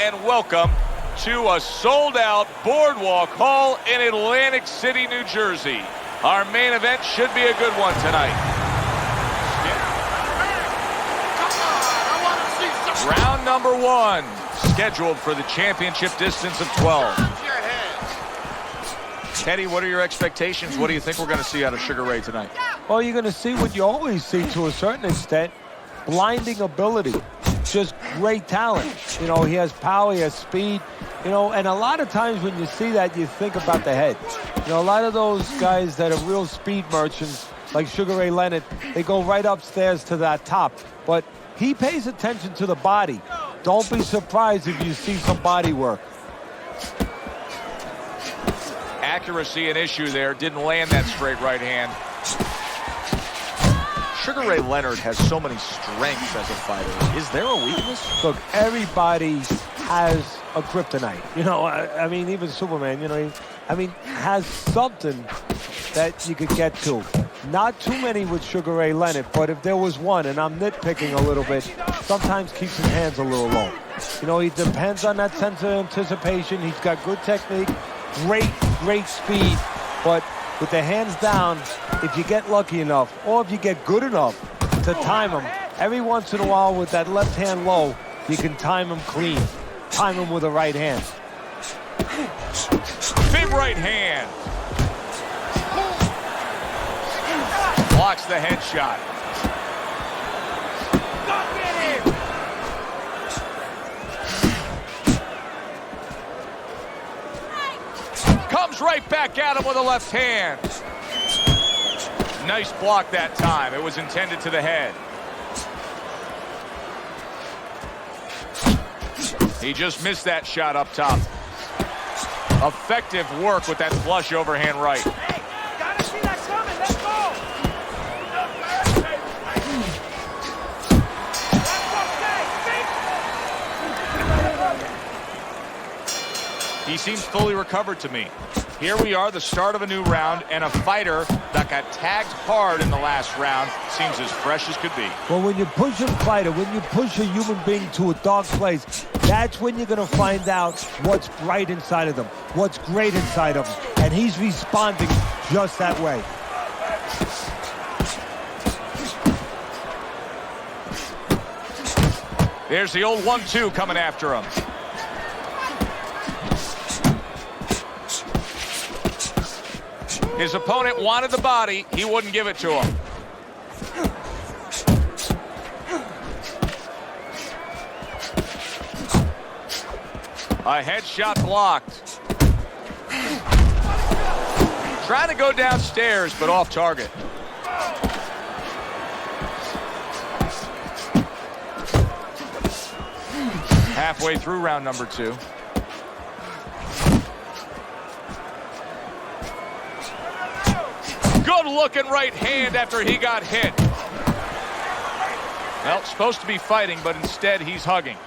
and welcome to a sold-out Boardwalk Hall in Atlantic City, New Jersey. Our main event should be a good one tonight. Round number 1, scheduled for the championship distance of 12. Teddy, what are your expectations? What do you think we're going to see out of Sugar Ray tonight? Well, you're going to see what you always see to a certain extent. Blinding ability. Just great talent. You know, he has power, he has speed. You know, and a lot of times when you see that, you think about the head. You know, a lot of those guys that are real speed merchants, like Sugar Ray Leonard, they go right upstairs to that top. But he pays attention to the body. Don't be surprised if you see some body work. Accuracy an issue there. Didn't land that straight right hand. Sugar Ray Leonard has so many strengths as a fighter. Is there a weakness? Look, everybody has a kryptonite. You know, I mean, even Superman, you know, has something that you could get to. Not too many with Sugar Ray Leonard, but if there was one, and I'm nitpicking a little bit, sometimes keeps his hands a little low. You know, he depends on that sense of anticipation. He's got good technique, great speed, but with the hands down, if you get lucky enough, or if you get good enough to time him, every once in a while with that left hand low, you can time him clean. Time him with the right hand. Big right hand. Blocks the headshot. Comes right back at him with a left hand. Nice block that time. It was intended to the head. He just missed that shot up top. Effective work with that flush overhand right. Hey, gotta see that coming. Let's He seems fully recovered to me. Here we are, the start of a new round, and a fighter that got tagged hard in the last round seems as fresh as could be. Well, when you push a fighter, when you push a human being to a dark place, that's when you're going to find out what's bright inside of them, what's great inside of them. And he's responding just that way. There's the old 1-2 coming after him. His opponent wanted the body. He wouldn't give it to him. A headshot blocked. Trying to go downstairs, but off target. Halfway through round number 2. Good looking right hand after he got hit. Well, supposed to be fighting, but instead he's hugging.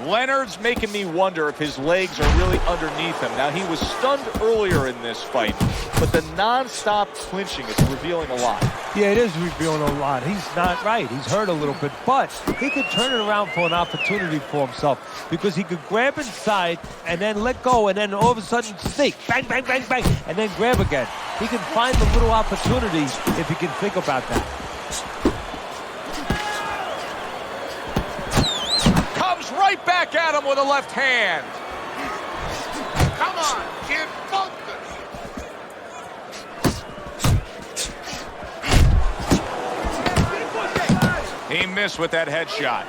Leonard's making me wonder if his legs are really underneath him. Now, he was stunned earlier in this fight, but the non-stop clinching is revealing a lot. Yeah, it is revealing a lot. He's not right. He's hurt a little bit, but he could turn it around for an opportunity for himself because he could grab inside and then let go and then all of a sudden sneak, bang, bang, bang, bang, and then grab again. He can find the little opportunities if he can think about that. Comes right back at him with a left hand. Come on, kid, focus. He missed with that headshot.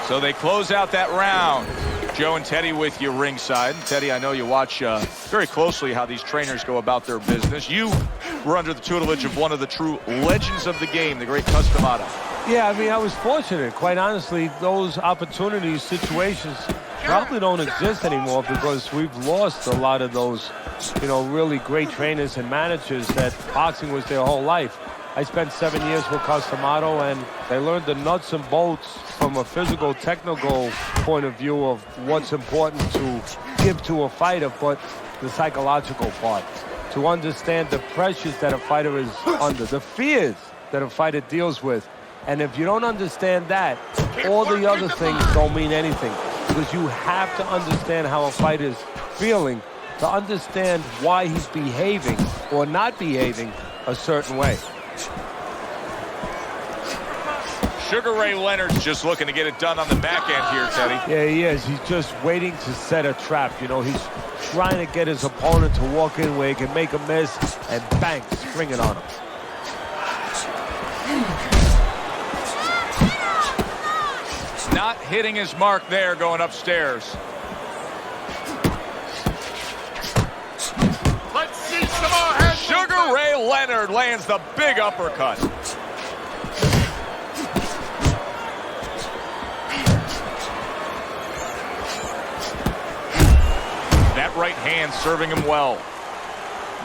So they close out that round. Joe and Teddy with you ringside. Teddy, I know you watch very closely how these trainers go about their business. You were under the tutelage of one of the true legends of the game, the great Customato. Yeah, I mean, I was fortunate. Quite honestly, those opportunities, situations probably don't exist anymore because we've lost a lot of those, you know, really great trainers and managers that boxing was their whole life. I spent 7 years with Customato, and they learned the nuts and bolts from a physical, technical point of view of what's important to give to a fighter, but the psychological part, to understand the pressures that a fighter is under, the fears that a fighter deals with. And if you don't understand that, all the other things don't mean anything. Because you have to understand how a fighter's feeling to understand why he's behaving or not behaving a certain way. Sugar Ray Leonard's just looking to get it done on the back end here, Teddy. Yeah, he is. He's just waiting to set a trap. You know, he's trying to get his opponent to walk in where he can make a miss and bang, spring it on him. Not hitting his mark there, going upstairs. Let's see some more head Sugar movement. Ray Leonard lands the big uppercut. That right hand serving him well.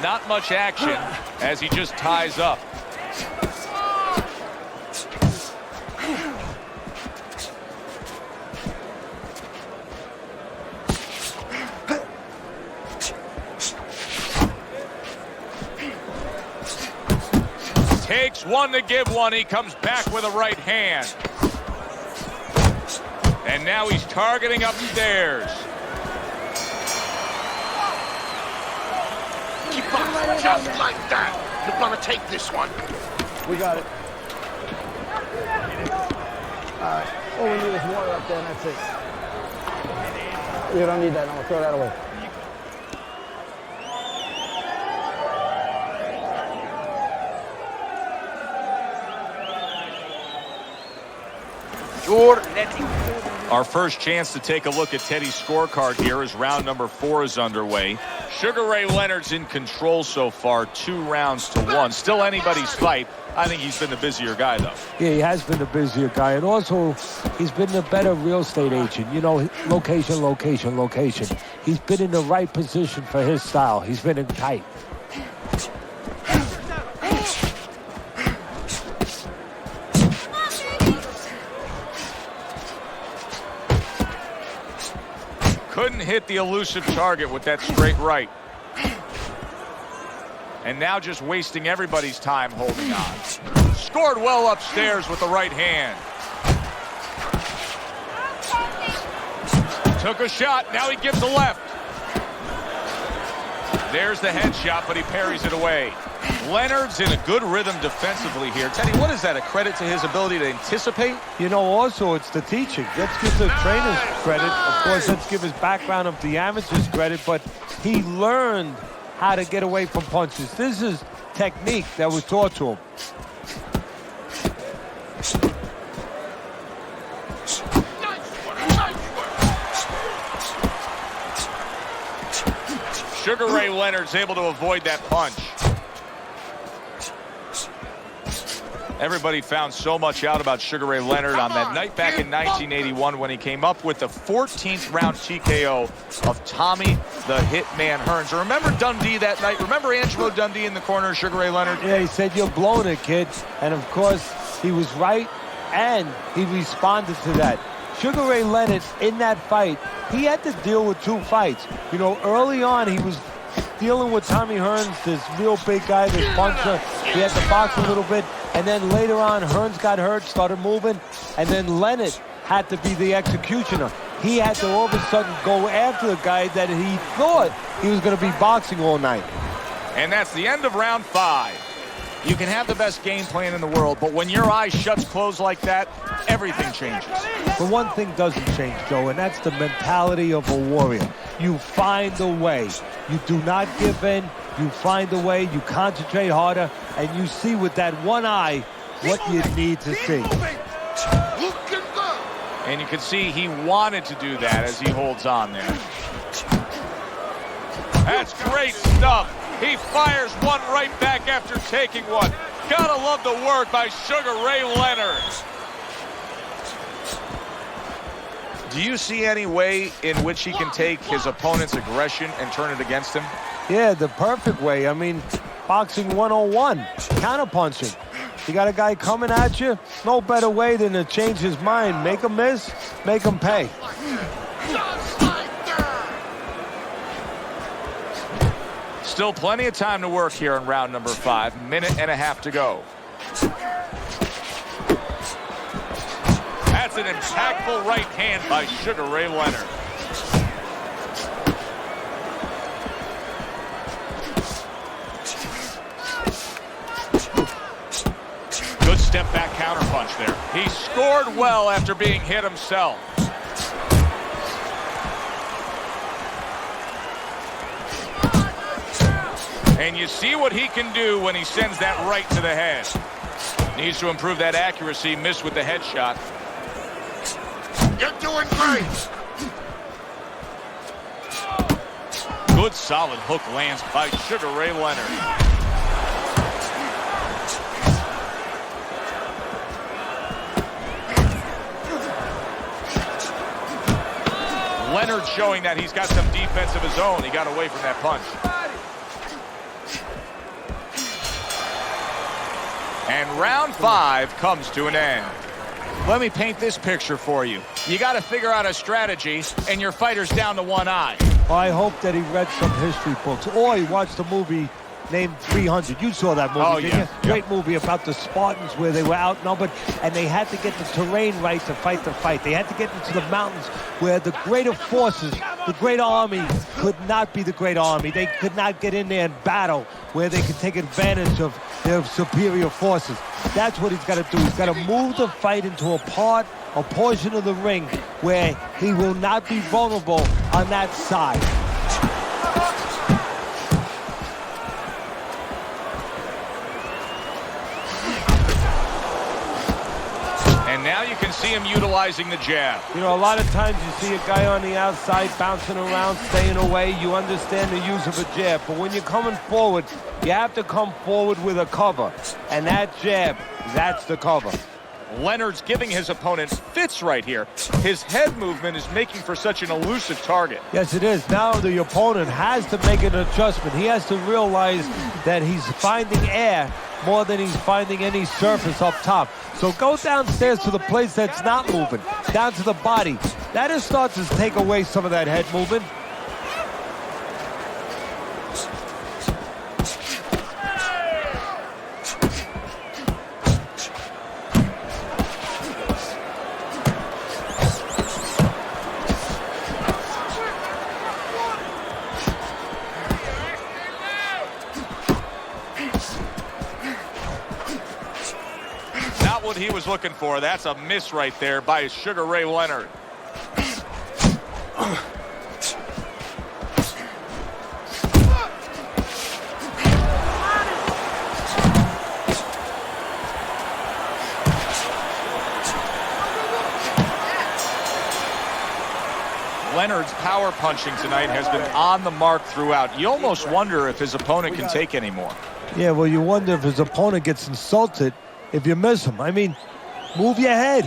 Not much action as he just ties up. Takes one to give one. He comes back with a right hand. And now he's targeting upstairs. Keep boxing just like that. You're gonna take this one. We got it. All right. All we need is water up there, and that's it. You don't need that. No, throw that away. You're letting Our first chance to take a look at Teddy's scorecard here as round number 4 is underway. Sugar Ray Leonard's in control so far, 2 rounds to 1. Still anybody's fight. I think he's been the busier guy, though. Yeah, he has been the busier guy. And also, he's been the better real estate agent. You know, location, location, location. He's been in the right position for his style. He's been in tight. Couldn't hit the elusive target with that straight right. And now just wasting everybody's time holding on. Scored well upstairs with the right hand. Took a shot, now he gives a left. There's the headshot, but he parries it away. Leonard's in a good rhythm defensively here. Teddy, what is that, a credit to his ability to anticipate? You know, also, it's the teaching. Let's give the trainers credit. Of course, let's give his background of the amateurs credit, but he learned how to get away from punches. This is technique that was taught to him. Sugar Ray Leonard's able to avoid that punch. Everybody found so much out about Sugar Ray Leonard on that night back in 1981 when he came up with the 14th round TKO of Tommy the Hitman Hearns. Remember Dundee that night? Remember Angelo Dundee in the corner of Sugar Ray Leonard? Yeah, he said, "You're blowing it, kid." And of course, he was right, and he responded to that. Sugar Ray Leonard, in that fight, he had to deal with 2 fights. You know, early on, he was dealing with Tommy Hearns, this real big guy, this puncher. He had to box a little bit. And then later on, Hearns got hurt, started moving. And then Leonard had to be the executioner. He had to all of a sudden go after the guy that he thought he was going to be boxing all night. And that's the end of round 5. You can have the best game plan in the world, but when your eye shuts closed like that, everything changes. But one thing doesn't change, Joe, and that's the mentality of a warrior. You find a way. You do not give in. You find a way. You concentrate harder, and you see with that one eye what you need to see. And you can see he wanted to do that as he holds on there. That's great stuff. He fires one right back after taking one. Gotta love the work by Sugar Ray Leonard. Do you see any way in which he can take his opponent's aggression and turn it against him? Yeah, the perfect way. I mean, boxing 101, counterpunching. You got a guy coming at you, no better way than to change his mind. Make him miss, make him pay. Still plenty of time to work here in round number 5. Minute and a half to go. That's an impactful right hand by Sugar Ray Leonard. Good step back counterpunch there. He scored well after being hit himself. And you see what he can do when he sends that right to the head. Needs to improve that accuracy. Missed with the headshot. You're doing great. Good solid hook lands by Sugar Ray Leonard. Leonard showing that he's got some defense of his own. He got away from that punch. And round 5 comes to an end. Let me paint this picture for you. You got to figure out a strategy, and your fighter's down to one eye. I hope that he read some history books, or he watched a movie named 300. You saw that movie, didn't you? Great movie about the Spartans where they were outnumbered, and they had to get the terrain right to fight the fight. They had to get into the mountains where the greater forces, the great army, could not be the great army. They could not get in there and battle where they could take advantage of their superior forces. That's what he's got to do. He's got to move the fight into a portion of the ring where he will not be vulnerable on that side. And now you can see him utilizing the jab. You know, a lot of times you see a guy on the outside bouncing around, staying away. You understand the use of a jab. But when you're coming forward, you have to come forward with a cover. And that jab, that's the cover. Leonard's giving his opponent fits right here. His head movement is making for such an elusive target. Yes, it is. Now the opponent has to make an adjustment. He has to realize that he's finding air more than he's finding any surface up top. So go downstairs to the place that's not moving, down to the body. That is starts to take away some of that head movement. What he was looking for. That's a miss right there by Sugar Ray Leonard. Leonard's power punching tonight has been on the mark throughout. You almost wonder if his opponent can take any more. Yeah, well, you wonder if his opponent gets insulted if you miss him. I mean, move your head.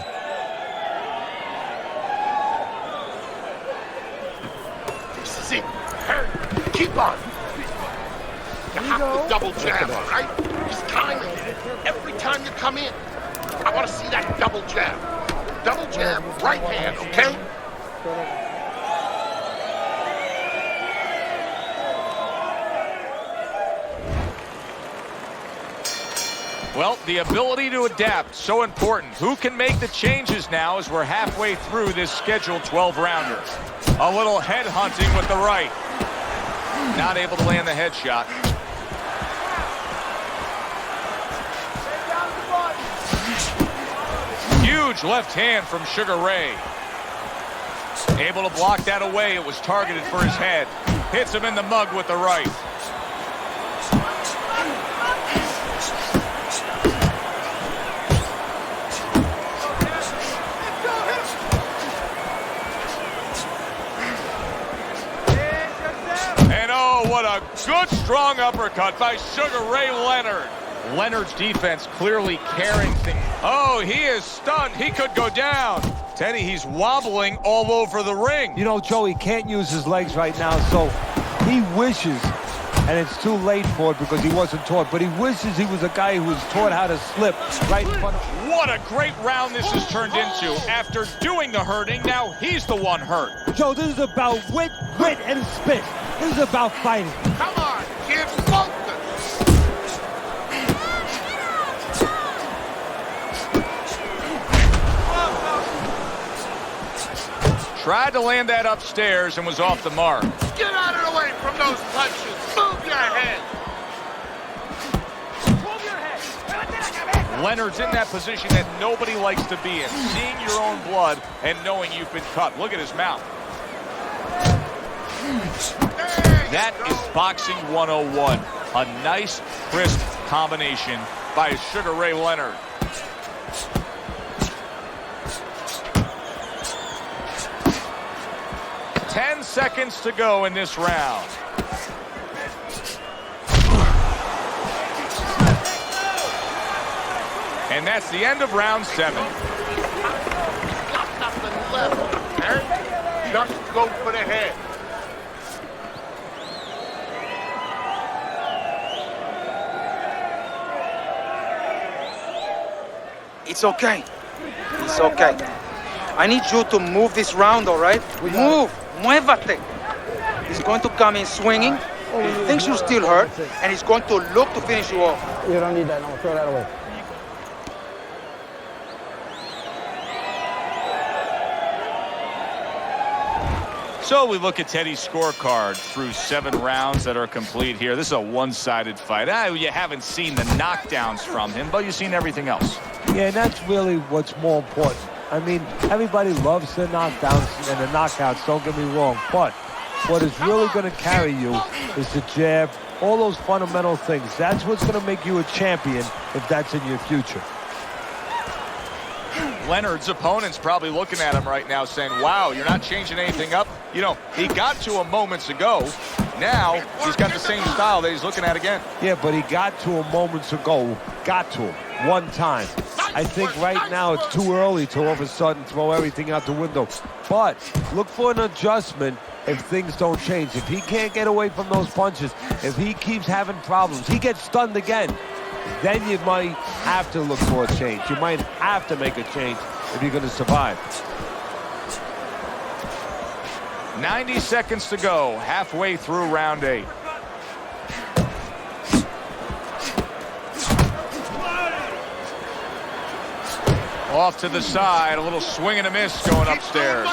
This is it. Hurry. Keep on. You have to double jab, all right? Just time it. Every time you come in, I want to see that double jab. Double jab, right hand, okay? Well, the ability to adapt, so important. Who can make the changes now as we're halfway through this scheduled 12-rounder? A little head hunting with the right. Not able to land the headshot. Huge left hand from Sugar Ray. Able to block that away. It was targeted for his head. Hits him in the mug with the right. What a good, strong uppercut by Sugar Ray Leonard. Leonard's defense clearly carrying things. Oh, he is stunned. He could go down. Teddy, he's wobbling all over the ring. You know, Joe, he can't use his legs right now, so he wishes, and it's too late for it because he wasn't taught, but he wishes he was a guy who was taught how to slip right in front of him. What a great round this has turned into. After doing the hurting, now he's the one hurt. Joe, this is about wit, grit, and spit. This is about fighting. Come on, give both them. Tried to land that upstairs and was off the mark. Get out of the way from those punches. Move your head. Leonard's in that position that nobody likes to be in. Seeing your own blood and knowing you've been cut. Look at his mouth. That is boxing 101. A nice, crisp combination by Sugar Ray Leonard. Ten seconds to go in this round. And that's the end of round 7. Got nothing left, man. Just go for the head. It's okay. It's okay. I need you to move this round, all right? Move. Muévate. He's going to come in swinging. He thinks you're still hurt, and he's going to look to finish you off. You don't need that. No, throw that away. So we look at Teddy's scorecard through 7 rounds that are complete here. This is a one-sided fight. You haven't seen the knockdowns from him, but you've seen everything else. Yeah, and that's really what's more important. I mean, everybody loves the knockdowns and the knockouts, don't get me wrong, but what is really going to carry you is the jab, all those fundamental things. That's what's going to make you a champion if that's in your future. Leonard's opponent's probably looking at him right now saying, wow, you're not changing anything up. You know, he got to him moments ago. Now he's got the same style that he's looking at again. Yeah, but he got to him moments ago. Got to him one time. I think right now it's too early to all of a sudden throw everything out the window. But look for an adjustment if things don't change. If he can't get away from those punches, if he keeps having problems, he gets stunned again, then you might have to look for a change. You might have to make a change if you're going to survive. 90 seconds to go, halfway through round 8. Off to the side, a little swing and a miss going upstairs.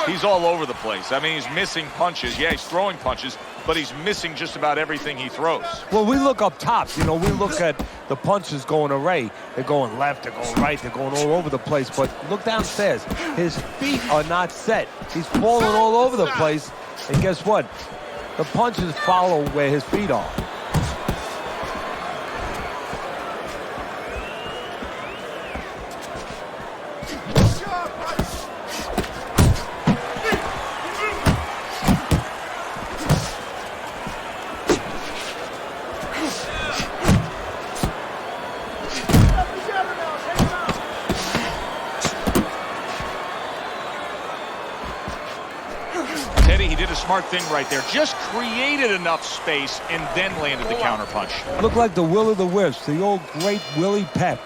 He's all over the place. I mean, he's missing punches. Yeah, he's throwing punches, but he's missing just about everything he throws. Well, we look up top. You know, we look at the punches going array. They're going left, they're going right, they're going all over the place. But look downstairs. His feet are not set. He's falling all over the place. And guess what? The punches follow where his feet are. He did a smart thing right there. Just created enough space and then landed the counterpunch. Looked like the will of the wisps, the old great Willie Pep.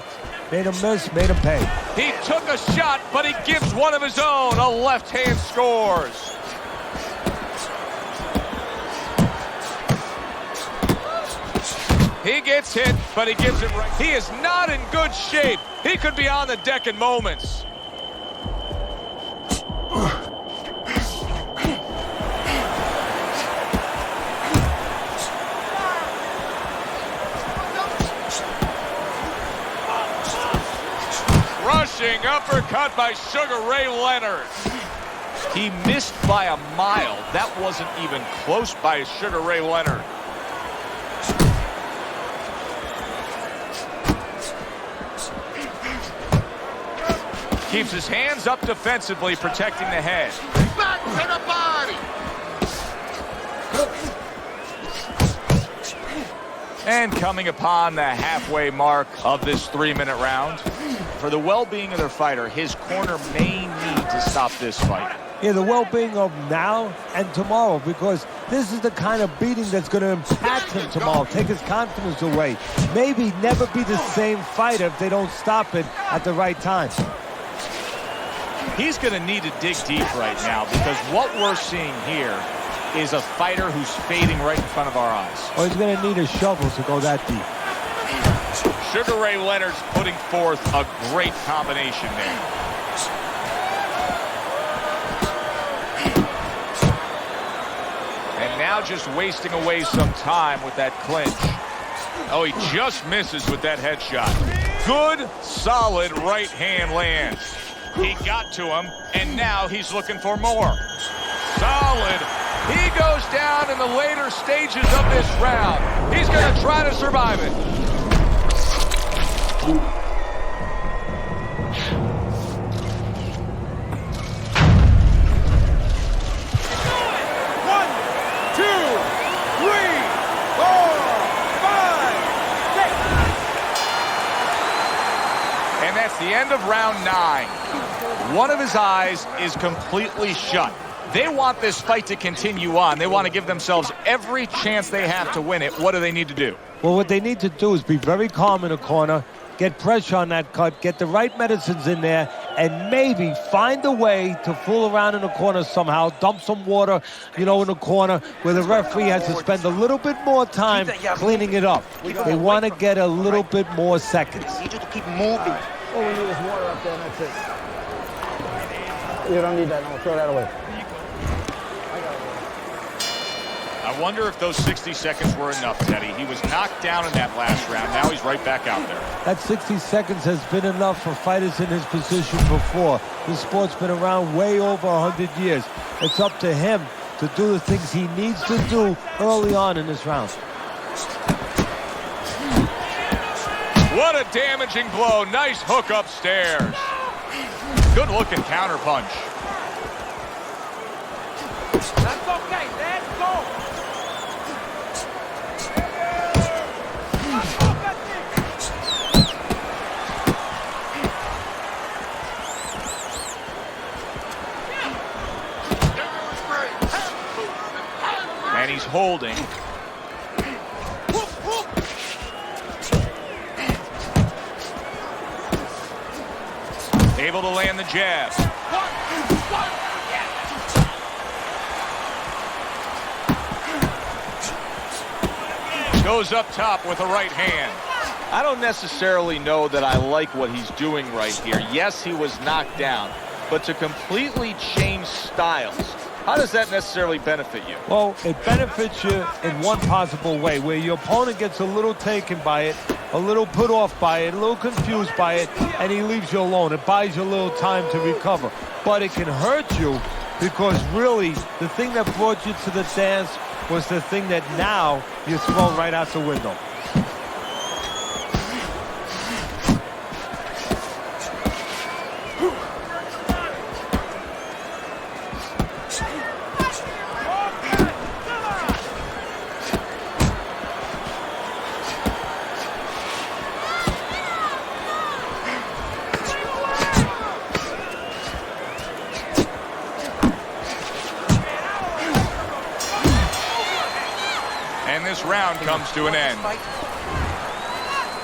Made him miss, made him pay. He took a shot, but he gives one of his own. A left hand scores. He gets hit, but he gives it right. He is not in good shape. He could be on the deck in moments. Rushing uppercut by Sugar Ray Leonard. He missed by a mile. That wasn't even close by Sugar Ray Leonard. Keeps his hands up defensively, protecting the head. Back to the body. And coming upon the halfway mark of this 3-minute round. For the well-being of their fighter, his corner may need to stop this fight. Yeah, the well-being of now and tomorrow, because this is the kind of beating that's going to impact him tomorrow, take his confidence away. Maybe never be the same fighter if they don't stop it at the right time. He's going to need to dig deep right now, because what we're seeing here is a fighter who's fading right in front of our eyes. Or he's going to need a shovel to go that deep. Sugar Ray Leonard's putting forth a great combination there. Now just wasting away some time with that clinch. Oh, he just misses with that headshot. Good, solid right hand lands. He got to him, and now he's looking for more. Solid. He goes down in the later stages of this round. He's going to try to survive it. The end of round 9. One of his eyes is completely shut. They want this fight to continue on. They want to give themselves every chance they have to win it. What do they need to do? Well, what they need to do is be very calm in the corner, get pressure on that cut, get the right medicines in there, and maybe find a way to fool around in the corner somehow, dump some water, in the corner where the referee has to spend a little bit more time cleaning it up. They want to get a little bit more seconds. I need you to keep moving. All we need is water up there, and that's it. You don't need that. No, throw that away. I wonder if those 60 seconds were enough, Teddy. He was knocked down in that last round. Now he's right back out there. That 60 seconds has been enough for fighters in his position before. This sport's been around way over 100 years. It's up to him to do the things he needs to do early on in this round. What a damaging blow. Nice hook upstairs. Good looking counter punch. That's okay. Let's go. And he's holding. Able to land the jab. Goes up top with a right hand. I don't necessarily know that I like what he's doing right here. Yes, he was knocked down, but to completely change styles, how does that necessarily benefit you? Well, it benefits you in one possible way, where your opponent gets a little taken by it, a little put off by it, a little confused by it, and he leaves you alone. It buys you a little time to recover. But it can hurt you because really the thing that brought you to the dance was the thing that now you're thrown right out the window. This round comes to an end.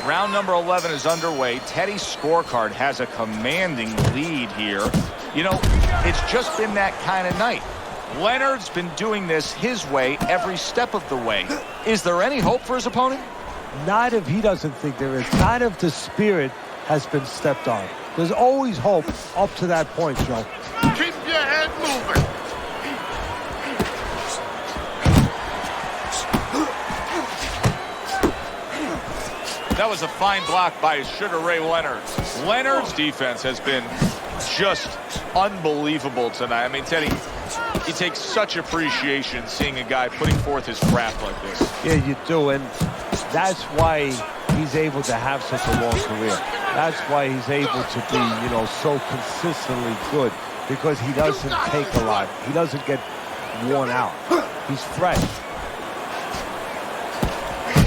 Round number 11 is underway. Teddy's scorecard has a commanding lead here. It's just been that kind of night. Leonard's been doing this his way every step of the way. Is there any hope for his opponent? Not if he doesn't think there is. Not if the spirit has been stepped on. There's always hope up to that point, Joe. Keep your head moving. That was a fine block by Sugar Ray Leonard. Leonard's defense has been just unbelievable tonight. I mean, Teddy, it takes such appreciation seeing a guy putting forth his craft like this. Yeah, you do, and that's why he's able to have such a long career. That's why he's able to be, so consistently good, because he doesn't take a lot. He doesn't get worn out. He's fresh.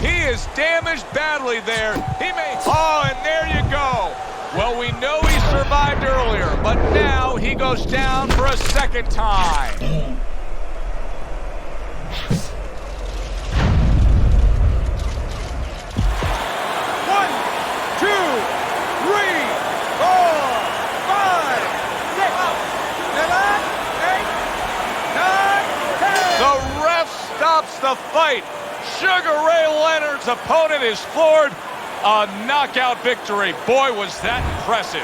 He is damaged badly there. Oh, and there you go. Well, we know he survived earlier, but now he goes down for a second time. 1, 2, 3, 4, 5, 6, 7, 8, 9, 10. The ref stops the fight. Sugar Ray Leonard's opponent is floored. A knockout victory. Boy, was that impressive.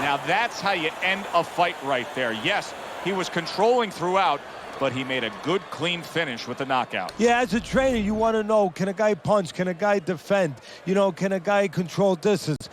Now that's how you end a fight right there. Yes, he was controlling throughout, but he made a good, clean finish with the knockout. Yeah, as a trainer, you want to know, can a guy punch? Can a guy defend? You know, can a guy control distance?